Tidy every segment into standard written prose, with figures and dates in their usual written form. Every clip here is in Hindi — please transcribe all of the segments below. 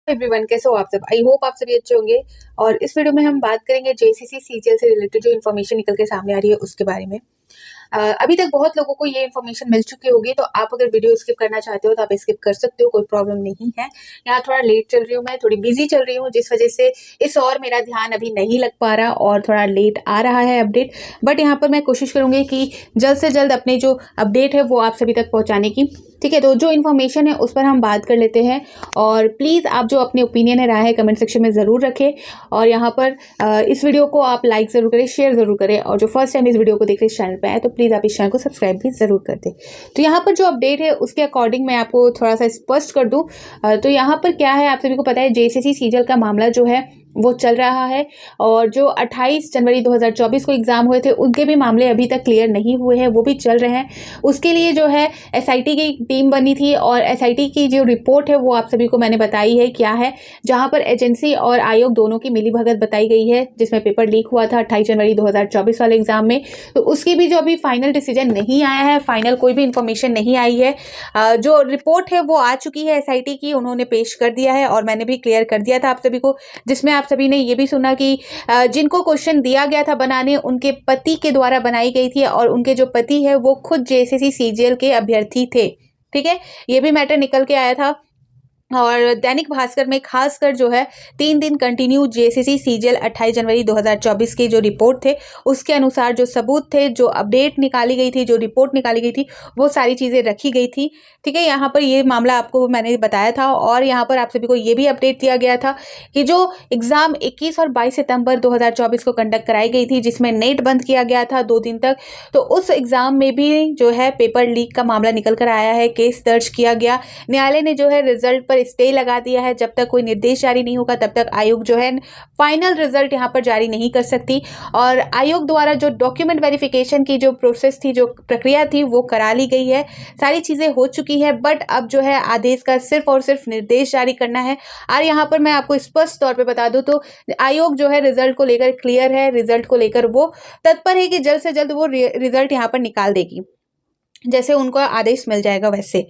एवरीवन, कैसे हो आप सब। आई होप आप सभी अच्छे होंगे। और इस वीडियो में हम बात करेंगे जेसीसी सीजीएल से रिलेटेड जो इन्फॉर्मेशन निकल के सामने आ रही है उसके बारे में। अभी तक बहुत लोगों को ये इन्फॉर्मेशन मिल चुकी होगी, तो आप अगर वीडियो स्किप करना चाहते हो तो आप स्किप कर सकते हो, कोई प्रॉब्लम नहीं है। यहाँ थोड़ा लेट चल रही हूँ, मैं थोड़ी बिजी चल रही हूँ, जिस वजह से इस और मेरा ध्यान अभी नहीं लग पा रहा और थोड़ा लेट आ रहा है अपडेट। बट यहाँ पर मैं कोशिश करूँगी कि जल्द से जल्द अपने जो अपडेट है वो आप सभी तक पहुँचाने की। ठीक है, तो जो इन्फॉर्मेशन है उस पर हम बात कर लेते हैं। और प्लीज़ आप जो अपने ओपिनियन है, राय है, कमेंट सेक्शन में ज़रूर रखें। और यहाँ पर इस वीडियो को आप लाइक ज़रूर करें, शेयर ज़रूर करें। और जो फर्स्ट टाइम इस वीडियो को देख रहे इस चैनल पे आए तो प्लीज़ आप इस चैनल को सब्सक्राइब भी ज़रूर कर दें। तो यहाँ पर जो अपडेट है उसके अकॉर्डिंग मैं आपको थोड़ा सा स्पष्ट कर दूँ। तो यहाँ पर क्या है, आप सभी को पता है जेसीसी सीजीएल का मामला जो है वो चल रहा है। और जो 28 जनवरी 2024 को एग्ज़ाम हुए थे उनके भी मामले अभी तक क्लियर नहीं हुए हैं, वो भी चल रहे हैं। उसके लिए जो है एसआईटी की टीम बनी थी और एसआईटी की जो रिपोर्ट है वो आप सभी को मैंने बताई है क्या है, जहां पर एजेंसी और आयोग दोनों की मिलीभगत बताई गई है, जिसमें पेपर लीक हुआ था 28 जनवरी 2024 वाले एग्जाम में। तो उसकी भी जो अभी फाइनल डिसीजन नहीं आया है, फाइनल कोई भी इंफॉर्मेशन नहीं आई है। जो रिपोर्ट है वो आ चुकी है एसआईटी की, उन्होंने पेश कर दिया है और मैंने भी क्लियर कर दिया था आप सभी को, जिसमें आप सभी ने ये भी सुना कि जिनको क्वेश्चन दिया गया था बनाने उनके पति के द्वारा बनाई गई थी और उनके जो पति है वो खुद जेसीसी सीजीएल के अभ्यर्थी थे। ठीक है, ये भी मैटर निकल के आया था। और दैनिक भास्कर में खासकर जो है 3 दिन कंटिन्यू जेसीसी सीजीएल 28 जनवरी 2024 के जो रिपोर्ट थे उसके अनुसार जो सबूत थे, जो अपडेट निकाली गई थी, जो रिपोर्ट निकाली गई थी, वो सारी चीज़ें रखी गई थी। ठीक है, यहाँ पर ये मामला आपको मैंने बताया था। और यहाँ पर आप सभी को ये भी अपडेट दिया गया था कि जो एग्ज़ाम 21 और 22 सितंबर 2024 को कंडक्ट कराई गई थी, जिसमें नेट बंद किया गया था 2 दिन तक, तो उस एग्ज़ाम में भी जो है पेपर लीक का मामला निकल कर आया है, केस दर्ज किया गया। न्यायालय ने जो है रिजल्ट पर स्टे लगा दिया है, जब तक कोई निर्देश जारी नहीं होगा तब तक आयोग जो है फाइनल रिजल्ट यहाँ पर जारी नहीं कर सकती। और आयोग द्वारा जो डॉक्यूमेंट वेरिफिकेशन की जो प्रोसेस थी, जो प्रक्रिया थी, वो करा ली गई है, सारी चीज़ें हो चुकी है। बट अब जो है आदेश का सिर्फ और सिर्फ निर्देश जारी करना है। और यहाँ पर मैं आपको स्पष्ट तौर पे बता दूं तो आयोग जो है रिजल्ट को लेकर क्लियर है, रिजल्ट को लेकर वो तत्पर है कि जल्द से जल्द वो रिजल्ट यहाँ पर निकाल देगी, जैसे उनको आदेश मिल जाएगा वैसे।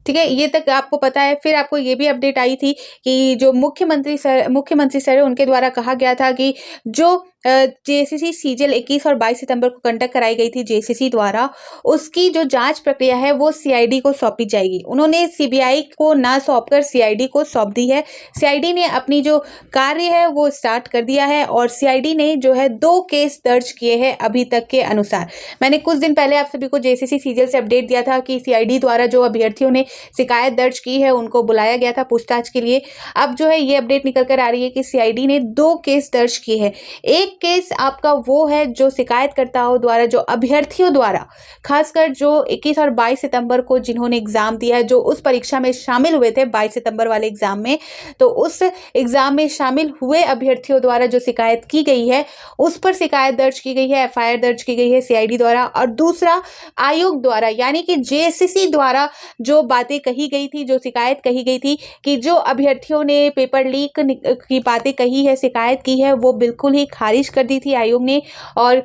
ठीक है, ये तक आपको पता है। फिर आपको ये भी अपडेट आई थी कि जो मुख्यमंत्री सर है उनके द्वारा कहा गया था कि जो जेसीसी सीजीएल 21 और 22 सितंबर को कंडक्ट कराई गई थी जेसीसी द्वारा, उसकी जो जांच प्रक्रिया है वो सीआईडी को सौंपी जाएगी। उन्होंने सीबीआई को ना सौंपकर सीआईडी को सौंप दी है। सीआईडी ने अपनी जो कार्य है वो स्टार्ट कर दिया है और सीआईडी ने जो है 2 केस दर्ज किए हैं अभी तक के अनुसार। मैंने कुछ दिन पहले आप सभी को जेसीसी सीजीएल से अपडेट दिया था कि सीआईडी द्वारा जो अभ्यर्थियों ने शिकायत दर्ज की है उनको बुलाया गया था पूछताछ के लिए। अब जो है ये अपडेट निकल कर आ रही है कि सीआईडी ने 2 केस दर्ज किए हैं। एक केस आपका वो है जो शिकायतकर्ताओं द्वारा, जो अभ्यर्थियों द्वारा, खासकर जो 21 और 22 सितंबर को जिन्होंने एग्जाम दिया है, जो उस परीक्षा में शामिल हुए थे 22 सितंबर वाले एग्जाम में, तो उस एग्जाम में शामिल हुए अभ्यर्थियों द्वारा जो शिकायत की गई है उस पर शिकायत दर्ज की गई है, एफआईआर दर्ज की गई है सीआईडी द्वारा। और दूसरा आयोग द्वारा यानी कि जेएसएससी द्वारा जो बातें कही गई थी, जो शिकायत कही गई थी कि जो अभ्यर्थियों ने पेपर लीक की बातें कही है, शिकायत की है, वो बिल्कुल ही खारिज कर दी थी आयोग ने। और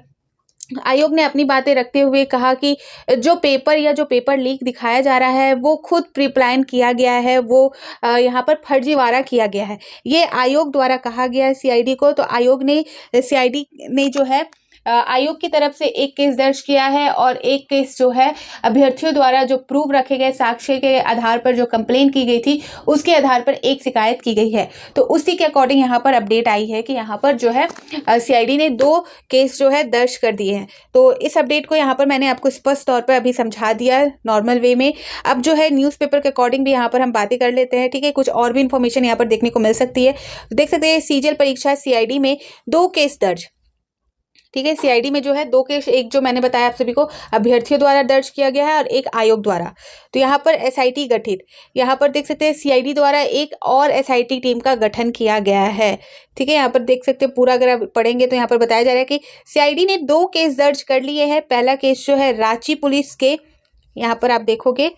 आयोग ने अपनी बातें रखते हुए कहा कि जो पेपर या जो पेपर लीक दिखाया जा रहा है वो खुद प्री प्लान किया गया है, वो यहाँ पर फर्जीवाड़ा किया गया है, ये आयोग द्वारा कहा गया है सीआईडी को। तो सीआईडी ने जो है आयोग की तरफ से एक केस दर्ज किया है और एक केस जो है अभ्यर्थियों द्वारा जो प्रूफ रखे गए, साक्ष्य के आधार पर जो कंप्लेन की गई थी उसके आधार पर एक शिकायत की गई है। तो उसी के अकॉर्डिंग यहाँ पर अपडेट आई है कि यहाँ पर जो है सीआईडी ने 2 केस जो है दर्ज कर दिए हैं। तो इस अपडेट को यहाँ पर मैंने आपको स्पष्ट तौर पर अभी समझा दिया नॉर्मल वे में। अब जो है न्यूज़पेपर के अकॉर्डिंग भी यहाँ पर हम बातें कर लेते हैं। ठीक है, कुछ और भी इन्फॉर्मेशन यहाँ पर देखने को मिल सकती है। देख सकते हैं सीजीएल परीक्षा सीआईडी में 2 केस दर्ज। ठीक है, सीआईडी में जो है 2 केस, एक जो मैंने बताया आप सभी को अभ्यर्थियों द्वारा दर्ज किया गया है और एक आयोग द्वारा। तो यहाँ पर एसआईटी गठित, यहाँ पर देख सकते हैं सीआईडी द्वारा एक और एसआईटी टीम का गठन किया गया है। ठीक है, यहाँ पर देख सकते हैं पूरा अगर आप पढ़ेंगे तो यहाँ पर बताया जा रहा है कि सीआईडी ने 2 केस दर्ज कर लिए हैं। पहला केस जो है रांची पुलिस के, यहाँ पर आप देखोगे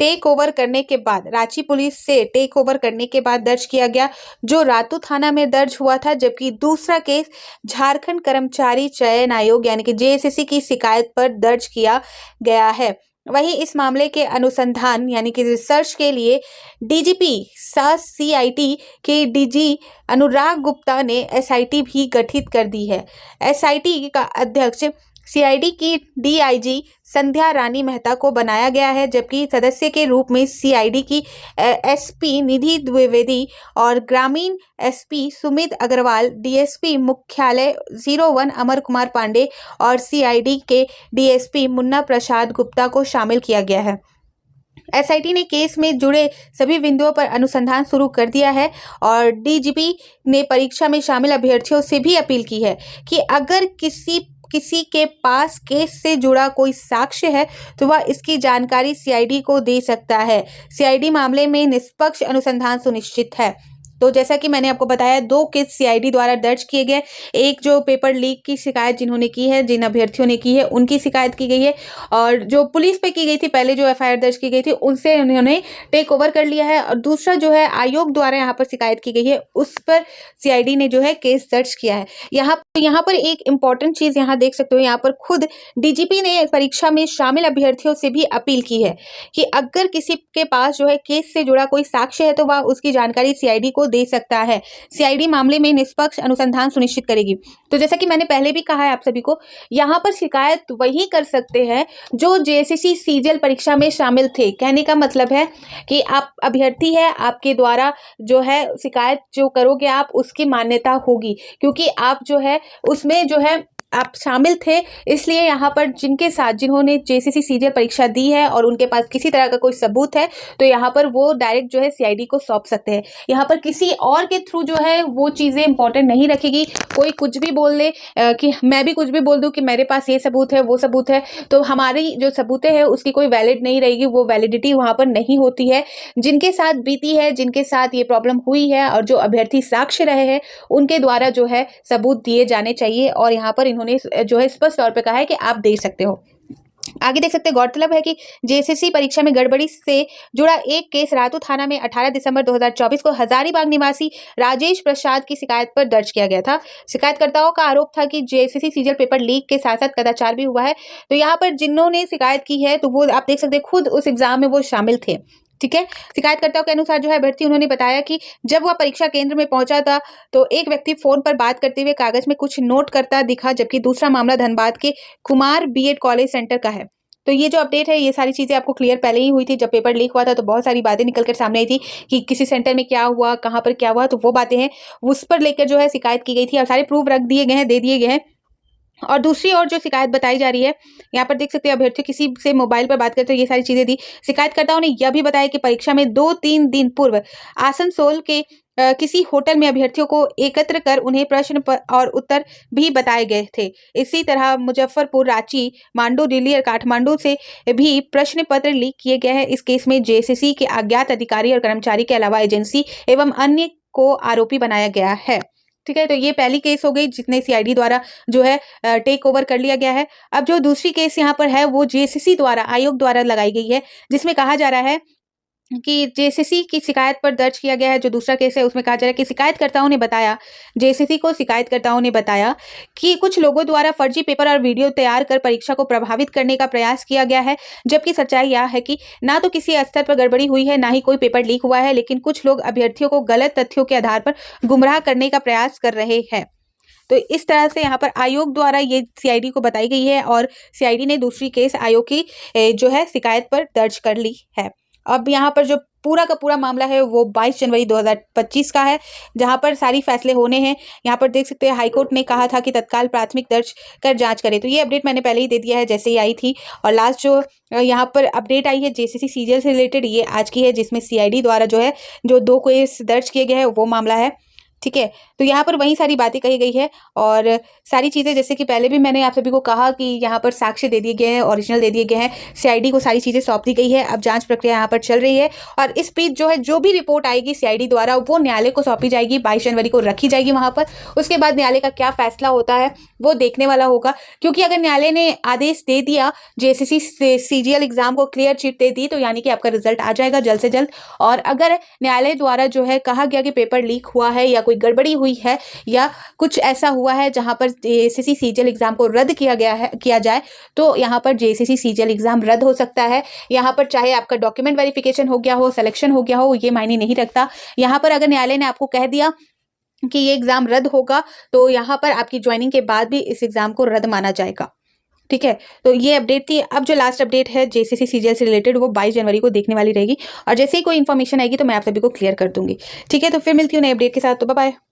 टेक ओवर करने के बाद, रांची पुलिस से टेक ओवर करने के बाद दर्ज किया गया, जो रातू थाना में दर्ज हुआ था। जबकि दूसरा केस झारखंड कर्मचारी चयन आयोग यानी कि जेएसएससी की शिकायत पर दर्ज किया गया है। वहीं इस मामले के अनुसंधान यानी कि रिसर्च के लिए डीजीपी सास सीआईडी के डीजी अनुराग गुप्ता ने एसआईटी भी गठित कर दी है। एसआईटी का अध्यक्ष सीआईडी की डीआईजी संध्या रानी मेहता को बनाया गया है, जबकि सदस्य के रूप में सीआईडी की एसपी निधि द्विवेदी और ग्रामीण एसपी सुमित अग्रवाल, डीएसपी मुख्यालय 01 अमर कुमार पांडे और सीआईडी के डीएसपी मुन्ना प्रसाद गुप्ता को शामिल किया गया है। एसआईटी ने केस में जुड़े सभी बिंदुओं पर अनुसंधान शुरू कर दिया है और डीजीपी ने परीक्षा में शामिल अभ्यर्थियों से भी अपील की है कि अगर किसी के पास केस से जुड़ा कोई साक्ष्य है तो वह इसकी जानकारी सीआईडी को दे सकता है। सीआईडी मामले में निष्पक्ष अनुसंधान सुनिश्चित है। तो जैसा कि मैंने आपको बताया, 2 केस सीआईडी द्वारा दर्ज किए गए। एक जो पेपर लीक की शिकायत जिन्होंने की है, जिन अभ्यर्थियों ने की है, उनकी शिकायत की गई है और जो पुलिस पे की गई थी, पहले जो एफआईआर दर्ज की गई थी, उनसे उन्होंने टेक ओवर कर लिया है। और दूसरा जो है आयोग द्वारा यहाँ पर शिकायत की गई है, उस पर सीआईडी ने जो है केस दर्ज किया है। यहाँ पर एक इम्पॉर्टेंट चीज़ यहाँ देख सकते हो, यहाँ पर खुद डीजीपी ने परीक्षा में शामिल अभ्यर्थियों से भी अपील की है कि अगर किसी के पास जो है केस से जुड़ा कोई साक्ष्य है तो वह उसकी जानकारी सीआईडी को दे सकता है। सीआईडी मामले में निष्पक्ष अनुसंधान सुनिश्चित करेगी। तो जैसा कि मैंने पहले भी कहा है आप सभी को, यहाँ पर शिकायत वही कर सकते हैं जो जेएसएससी सीजीएल परीक्षा में शामिल थे। कहने का मतलब है कि आप अभ्यर्थी है, आपके द्वारा जो है शिकायत जो करोगे आप, उसकी मान्यता होगी, क्योंकि आप जो है उसमें जो है आप शामिल थे। इसलिए यहाँ पर जिन्होंने जेएसएससी सीजीएल परीक्षा दी है और उनके पास किसी तरह का कोई सबूत है, तो यहाँ पर वो डायरेक्ट जो है सीआईडी को सौंप सकते हैं। यहाँ पर किसी और के थ्रू जो है वो चीज़ें इंपॉर्टेंट नहीं रखेगी। कोई कुछ भी बोल ले कि मैं भी कुछ भी बोल दूँ कि मेरे पास ये सबूत है, वो सबूत है, तो हमारी जो सबूतें हैं उसकी कोई वैलिड नहीं रहेगी, वो वैलिडिटी वहाँ पर नहीं होती है। जिनके साथ बीती है, जिनके साथ ये प्रॉब्लम हुई है और जो अभ्यर्थी साक्ष्य रहे हैं, उनके द्वारा जो है सबूत दिए जाने चाहिए और यहाँ पर उन्होंने जो है स्पष्ट तौर पे कहा है कि आप दे सकते हो। आगे देख सकते हैं, गौरतलब है कि जेएसएससी परीक्षा में गड़बड़ी से जुड़ा एक केस रातू थाना में 18 दिसंबर 2024 को हजारीबाग निवासी राजेश प्रसाद की शिकायत पर दर्ज किया गया था। शिकायतकर्ताओं का आरोप था कि जेएसएससी सीजीएल पेपर लीक के साथ साथ कदाचार भी हुआ है। तो यहाँ पर जिन्होंने शिकायत की है तो वो आप देख सकते हैं खुद उस एग्जाम में वो शामिल थे। ठीक है, शिकायतकर्ताओं के अनुसार जो है अभ्यर्थी उन्होंने बताया कि जब वह परीक्षा केंद्र में पहुंचा था तो एक व्यक्ति फोन पर बात करते हुए कागज में कुछ नोट करता दिखा, जबकि दूसरा मामला धनबाद के कुमार बीएड कॉलेज सेंटर का है। तो ये जो अपडेट है, ये सारी चीज़ें आपको क्लियर पहले ही हुई थी। जब पेपर लीक हुआ था तो बहुत सारी बातें निकल कर सामने आई थी कि किसी सेंटर में क्या हुआ, कहाँ पर क्या हुआ, तो वो बातें हैं, उस पर लेकर जो है शिकायत की गई थी और सारे प्रूफ रख दिए गए हैं, दे दिए गए हैं। और दूसरी ओर जो शिकायत बताई जा रही है, यहाँ पर देख सकते हैं अभ्यर्थी किसी से मोबाइल पर बात करते हुए ये सारी चीज़ें दी। शिकायतकर्ताओं ने यह भी बताया कि परीक्षा में 2-3 दिन पूर्व आसनसोल के किसी होटल में अभ्यर्थियों को एकत्र कर उन्हें प्रश्न और उत्तर भी बताए गए थे। इसी तरह मुजफ्फरपुर, रांची, मांडू, दिल्ली और काठमांडू से भी प्रश्न पत्र लीक किए गए हैं। इस केस में जेएसएससी के अज्ञात अधिकारी और कर्मचारी के अलावा एजेंसी एवं अन्य को आरोपी बनाया गया है। ठीक है, तो ये पहली केस हो गई जिसने सीआईडी द्वारा जो है टेक ओवर कर लिया गया है। अब जो दूसरी केस यहाँ पर है वो जेएसएससी द्वारा, आयोग द्वारा लगाई गई है, जिसमें कहा जा रहा है कि जेएसएससी की शिकायत पर दर्ज किया गया है। जो दूसरा केस है उसमें कहा जा रहा है कि जेएसएससी को शिकायतकर्ताओं ने बताया कि कुछ लोगों द्वारा फर्जी पेपर और वीडियो तैयार कर परीक्षा को प्रभावित करने का प्रयास किया गया है, जबकि सच्चाई यह है कि ना तो किसी स्तर पर गड़बड़ी हुई है, ना ही कोई पेपर लीक हुआ है, लेकिन कुछ लोग अभ्यर्थियों को गलत तथ्यों के आधार पर गुमराह करने का प्रयास कर रहे हैं। तो इस तरह से यहाँ पर आयोग द्वारा ये सीआईडी को बताई गई है और सीआईडी ने दूसरी केस आयोग की जो है शिकायत पर दर्ज कर ली है। अब यहाँ पर जो पूरा का पूरा मामला है वो 22 जनवरी 2025 का है, जहाँ पर सारी फैसले होने हैं। यहाँ पर देख सकते हैं हाईकोर्ट ने कहा था कि तत्काल प्राथमिक दर्ज कर जांच करें। तो ये अपडेट मैंने पहले ही दे दिया है जैसे ही आई थी। और लास्ट जो यहाँ पर अपडेट आई है जेएसएससी सीजीएल से रिलेटेड, ये आज की है, जिसमें सीआईडी द्वारा जो है जो 2 केस दर्ज किए गए हैं वो मामला है। ठीक है, तो यहाँ पर वही सारी बातें कही गई है और सारी चीज़ें जैसे कि पहले भी मैंने आप सभी को कहा कि यहाँ पर साक्ष्य दे दिए गए हैं, ओरिजिनल दे दिए गए हैं, सीआईडी को सारी चीज़ें सौंप दी गई है। अब जांच प्रक्रिया यहाँ पर चल रही है और इस बीच जो है जो भी रिपोर्ट आएगी सीआईडी द्वारा वो न्यायालय को सौंपी जाएगी, 22 जनवरी को रखी जाएगी वहाँ पर। उसके बाद न्यायालय का क्या फैसला होता है वो देखने वाला होगा, क्योंकि अगर न्यायालय ने आदेश दे दिया, जेएसएससी सीजीएल एग्जाम को क्लियर चिट दे दी, तो यानी कि आपका रिजल्ट आ जाएगा जल्द से जल्द। और अगर न्यायालय द्वारा जो है कहा गया कि पेपर लीक हुआ है या कोई गड़बड़ी हुई है या कुछ ऐसा हुआ है जहाँ पर जेएसएससी सीजीएल एग्ज़ाम को रद्द किया जाए तो यहाँ पर जेएसएससी सीजीएल एग्ज़ाम रद्द हो सकता है। यहाँ पर चाहे आपका डॉक्यूमेंट वेरिफिकेशन हो गया हो, सिलेक्शन हो गया हो, ये मायने नहीं रखता। यहाँ पर अगर न्यायालय ने आपको कह दिया कि ये एग्ज़ाम रद्द होगा तो यहाँ पर आपकी ज्वाइनिंग के बाद भी इस एग्ज़ाम को रद्द माना जाएगा। ठीक है, तो ये अपडेट थी। अब जो लास्ट अपडेट है जेएसएससी सीजीएल से रिलेटेड वो 22 जनवरी को देखने वाली रहेगी और जैसे ही कोई इन्फॉर्मेशन आएगी तो मैं आप सभी को क्लियर कर दूंगी। ठीक है, तो फिर मिलती हूँ नए अपडेट के साथ। तो बाय बाय।